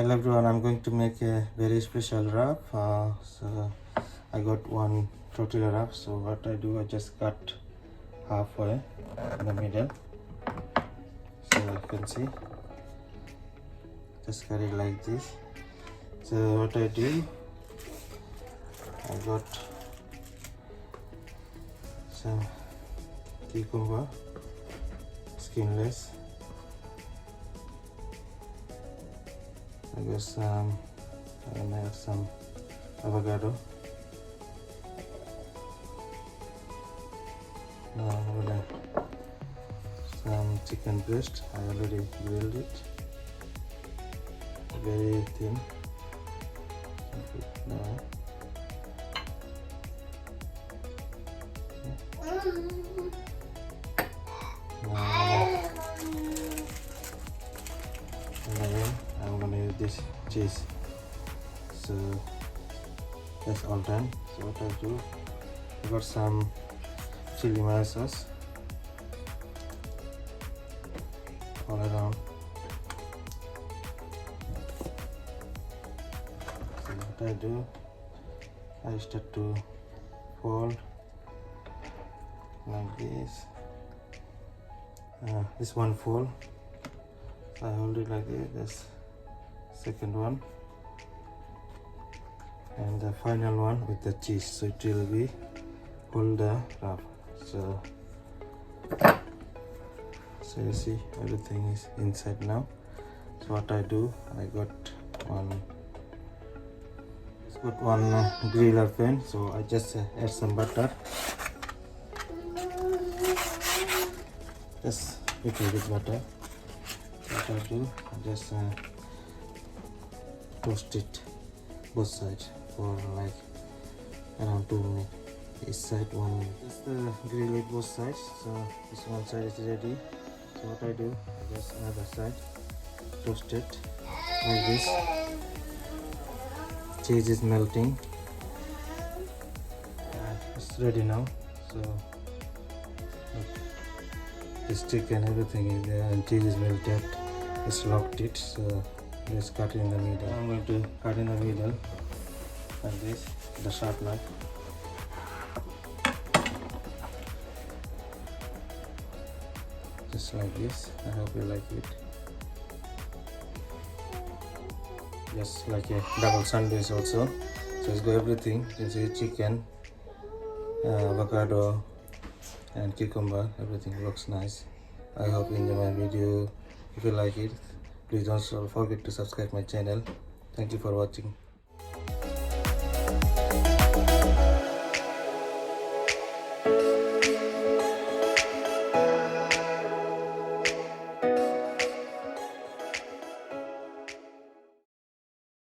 Hello everyone, I'm going to make a very special wrap. So I got one tortilla wrap. So what I do, I just cut halfway in the middle. So you can see, just cut it like this. So what I do, I got some cucumber, skinless. I got some, and I have some avocado. Now I'm gonna some chicken breast. I already grilled it, very thin. Now I'm gonna use this cheese. So that's all done. So what I do, I got some chili mayo sauce all around. So what I do, I start to fold like this. This one fold, I hold it like this. This second one, and the final one with the cheese, so it will be hold the wrap. So you see everything is inside now. So what I do, I got one griller pan, so I just add some butter, just little bit butter. What I do, I just toast it both sides for like around 2 minutes. Each side 1 minute. Just grill it both sides. So this one side is ready. So what I do, just another side, toast it like this. Cheese is melting. It's ready now. So look, this chicken, everything is there, and cheese is melted. It's locked it. So let's cut in the middle. I'm going to cut in the middle like this, the sharp knife. Just like this. I hope you like it. Just like a double sandwich also. So it's got everything. You can see chicken, avocado, and cucumber. Everything looks nice. I hope you enjoy my video. If you like it, please don't forget to subscribe my channel. Thank you for watching.